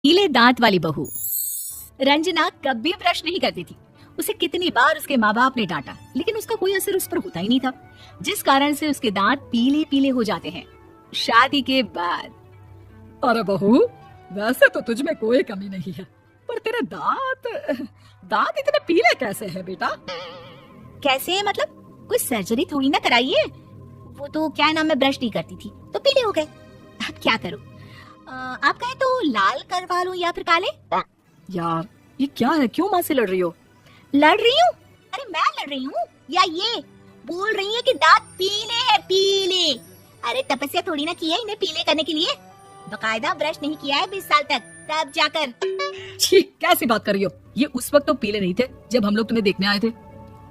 पीले दांत वाली बहू। रंजना कभी ब्रश नहीं करती थी। उसे कितनी बार उसके माँ बाप ने डांटा, लेकिन उसका कोई असर उस पर होता ही नहीं था, जिस कारण से उसके दांत पीले पीले हो जाते हैं। शादी के बाद अरे बहू, वैसे तो तुझ में कोई कमी नहीं है, पर तेरे दांत दांत इतने पीले कैसे हैं बेटा? कैसे है मतलब? कोई सर्जरी थोड़ी ना कराइए। वो तो क्या नाम, मैं ब्रश नहीं करती थी तो पीले हो गए। अब क्या करूं? आप कहें तो लाल करवा लूं या फिर काले? यार ये क्या है, क्यों माँ से लड़ रही हो? लड़ रही हूँ? अरे मैं लड़ रही हूँ या ये बोल रही है कि दांत पीले हैं, पीले। अरे तपस्या थोड़ी ना की है इन्हें पीले करने के लिए, बकायदा ब्रश नहीं किया है 20 साल तक, तब जाकर। छी, कैसी बात कर रही हो? ये उस वक्त तो पीले नहीं थे जब हम लोग तुम्हें देखने आए थे।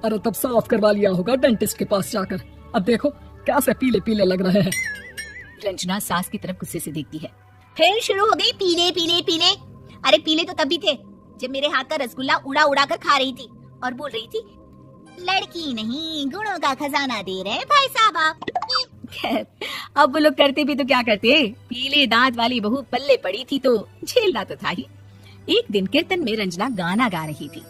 अरे तब साफ करवा लिया होगा डेंटिस्ट के पास जाकर। अब देखो कैसे पीले पीले लग रहे हैं। रंजना सास की तरफ गुस्से से देखती है। फिर शुरू हो गई पीले पीले पीले। अरे पीले तो तभी थे जब मेरे हाथ का रसगुल्ला उड़ा उड़ा कर खा रही थी और बोल रही थी, लड़की नहीं गुणों का खजाना दे रहे भाई साहब आप। खैर, अब वो लोग करते भी तो क्या करते, पीले दांत वाली बहू पल्ले पड़ी थी तो झेलना तो था ही। एक दिन कीर्तन में रंजना गाना गा रही थी।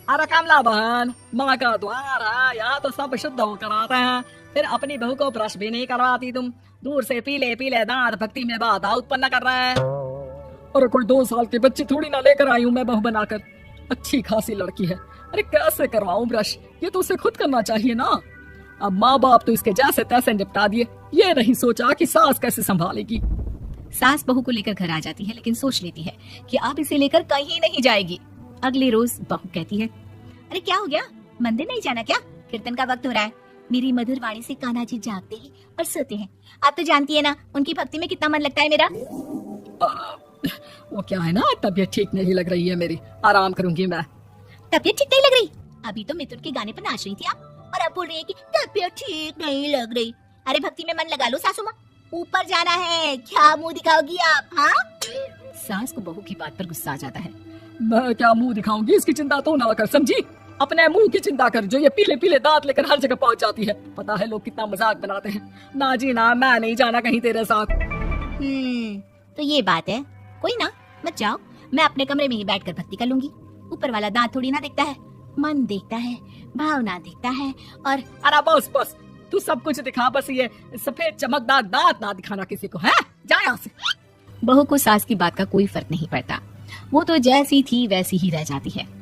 अरे कमला बहन, माँ का द्वार है, यहाँ तो सब शुद्ध होकर आते हैं, फिर अपनी बहू को ब्रश भी नहीं करवाती तुम। दूर से पीले पीले दांत भक्ति में बाधा उत्पन्न कर रहे हैं। अरे कोई 2 साल की बच्ची थोड़ी ना लेकर आई हूँ मैं बहू बनाकर, अच्छी खासी लड़की है। अरे कैसे करवाऊं ब्रश, ये तो उसे खुद करना चाहिए ना। अब माँ बाप तो इसके जैसे तैसे निपटा दिए, ये नहीं सोचा कि सास कैसे संभालेगी। सास बहू को लेकर घर आ जाती है, लेकिन सोच लेती है कि अब इसे लेकर कहीं नहीं जाएगी। अगले रोज बहू कहती है, अरे क्या हो गया, मंदिर नहीं जाना क्या? कीर्तन का वक्त हो रहा है। मेरी मधुर वाणी से कान्हा जी जागते हैं और सोते हैं। आप तो जानती है ना उनकी भक्ति में कितना मन लगता है मेरा। वो क्या है ना, तबीयत ठीक नहीं लग रही है मेरी, आराम करूंगी मैं। तबीयत ठीक नहीं लग रही? अभी तो मिथुन के गाने पर नाच रही थी आप, और अब बोल रही है कि तबीयत ठीक नहीं लग रही। अरे भक्ति में मन लगा लो सासू माँ, ऊपर जाना है, क्या मुंह दिखाओगी आप? हाँ, सास को बहू की बात पर गुस्सा आ जाता है। मैं क्या मुंह दिखाऊंगी, इसकी चिंता तो ना कर, समझी? अपने मुंह की चिंता कर, जो ये पीले पीले दांत लेकर हर जगह पहुंच जाती है। पता है लोग कितना मजाक बनाते हैं। ना जी ना, मैं नहीं जाना कहीं तेरे साथ। तो ये बात है, कोई ना, मत जाओ, मैं अपने कमरे में ही बैठकर भक्ति कर लूंगी। ऊपर वाला दांत थोड़ी ना देखता है, मन देखता है, भावना देखता है। और अरे बस बस, तू सब कुछ दिखा, बस ये सफेद चमकदार दांत ना दिखाना किसी को, है? जा यहाँ से। बहू को सास की बात का कोई फर्क नहीं पड़ता, वो तो जैसी थी वैसी ही रह जाती है।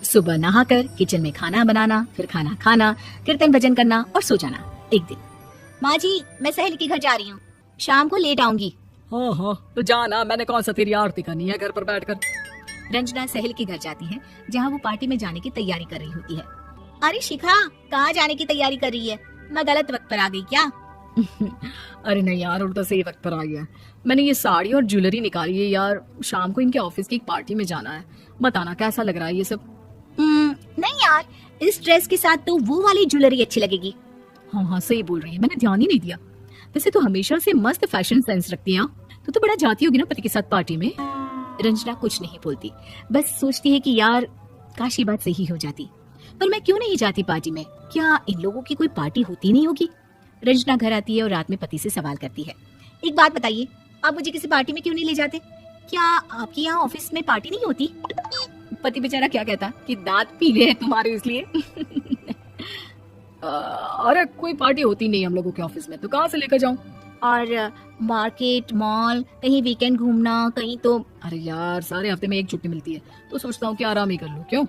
सुबह नहाकर किचन में खाना बनाना, फिर खाना खाना, कीर्तन भजन करना और सो जाना। एक दिन, माँ जी मैं सहेली के घर जा रही हूँ, शाम को लेट आऊंगी। हाँ हाँ तो जाना, मैंने कौन सा तेरी आरती करनी है घर पर बैठकर। रंजना सहेली के घर जाती है, जहाँ वो पार्टी में जाने की तैयारी कर रही होती है। अरे शिखा, कहाँ जाने की तैयारी कर रही है? मैं गलत वक्त पर आ गई क्या? अरे नहीं यार, उल्टा सही वक्त पर आई है। मैंने ये साड़ी और ज्वेलरी निकाली है यार, शाम को इनके ऑफिस की एक पार्टी में जाना है। बताना कैसा लग रहा है ये सब? नहीं यार, इस ड्रेस के साथ तो वो वाली ज्वेलरी अच्छी लगेगी। हाँ हाँ सही बोल रही है, मैंने ध्यान ही नहीं दिया। वैसे तो हमेशा से मस्त फैशन सेंस रखती है। तो बड़ा जाती होगी ना पति के साथ पार्टी में। रंजना कुछ नहीं बोलती, बस सोचती है कि यार काश ये बात सही हो जाती, पर मैं क्यों नहीं जाती पार्टी में? क्या इन लोगों की कोई पार्टी होती नहीं होगी? रंजना घर आती है और रात में पति से सवाल करती है, एक बात बताइए, आप मुझे किसी पार्टी में क्यों नहीं ले जाते? क्या आपके यहाँ ऑफिस में पार्टी नहीं होती? पति बेचारा क्या कहता कि दांत पीले हैं तुम्हारे इसलिए। अरे कोई पार्टी होती नहीं हम लोगों के ऑफिस में, तो कहाँ से लेकर जाऊं? और मार्केट, मॉल, कहीं वीकेंड घूमना, कहीं तो। अरे यार सारे हफ्ते में एक छुट्टी मिलती है, तो सोचता हूँ कि आराम ही कर लूं। क्यों?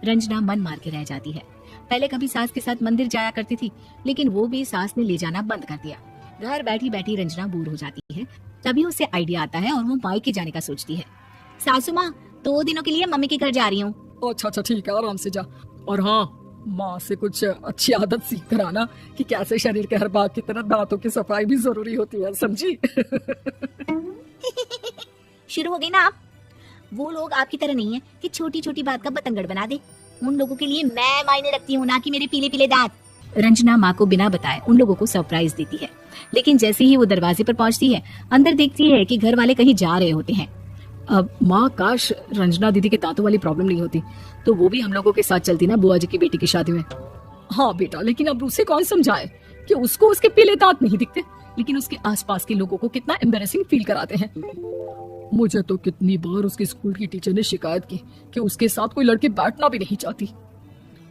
रंजना मन मार के रह जाती है। पहले कभी सास के साथ मंदिर जाया करती थी, लेकिन वो भी सास ने ले जाना बंद कर दिया। घर बैठी बैठी रंजना बोर हो जाती है। तभी उसे आइडिया आता है और वो मायके जाने का सोचती है। सासू माँ, 2 दिनों के लिए मम्मी के घर जा रही हूँ। अच्छा अच्छा ठीक है, आराम से जा। और हाँ, माँ से कुछ अच्छी आदत सीख कर आना कि कैसे शरीर के हर भाग की तरह दांतों की सफाई भी जरूरी होती है, समझी? शुरू हो गई ना आप? वो लोग आपकी तरह नहीं है कि छोटी छोटी बात का बतंगड़ बना दे। उन लोगों के लिए मैं मायने रखती हूँ, ना कि मेरे पीले पीले दांत। रंजना माँ को बिना बताए उन लोगों को सरप्राइज देती है, लेकिन जैसे ही वो दरवाजे पर पहुंचती है, अंदर देखती है कि घर वाले कहीं जा रहे होते हैं। अब माँ, काश रंजना दीदी के दांतों वाली प्रॉब्लम नहीं होती, तो वो भी हम लोगों के साथ चलती ना बुआ जी की बेटी की शादी में। हाँ बेटा, लेकिन अब उसे कौन समझाए कि उसको उसके पीले दांत नहीं दिखते। लेकिन उसके आसपास के लोगों को कितना एम्बेरसिंग फील कराते हैं। मुझे तो कितनी बार उसके स्कूल की टीचर ने शिकायत की कि उसके साथ कोई लड़की बैठना भी नहीं चाहती,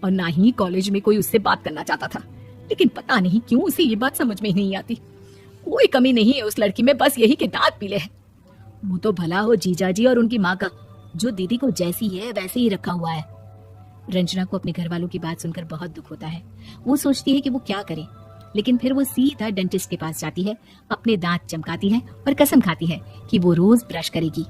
और ना ही कॉलेज में कोई उससे बात करना चाहता था। लेकिन पता नहीं क्यों उसे ये बात समझ में ही नहीं आती। कोई कमी नहीं है उस लड़की में, बस यही कि दांत पीले हैं। वो तो भला हो जीजा जी और उनकी माँ का, जो दीदी को जैसी है वैसे ही रखा हुआ है। रंजना को अपने घर वालों की बात सुनकर बहुत दुख होता है। वो सोचती है कि वो क्या करे, लेकिन फिर वो सीधा डेंटिस्ट के पास जाती है, अपने दांत चमकाती है और कसम खाती है कि वो रोज ब्रश करेगी।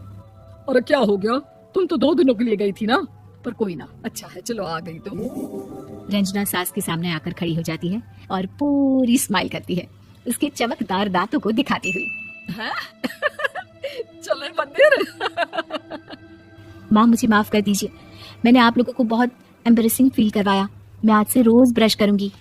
अरे क्या हो गया, तुम तो 2 दिनों के लिए गई थी ना। पर कोई ना, अच्छा है, चलो आ गई तो। रंजना सास के सामने आकर खड़ी हो जाती है और पूरी स्माइल करती है, उसके चमकदार दांतों को दिखाती हुई। चले मंदिर। माँ मुझे माफ कर दीजिए, मैंने आप लोगों को बहुत एम्बेरसिंग फील करवाया। मैं आज से रोज ब्रश करूंगी।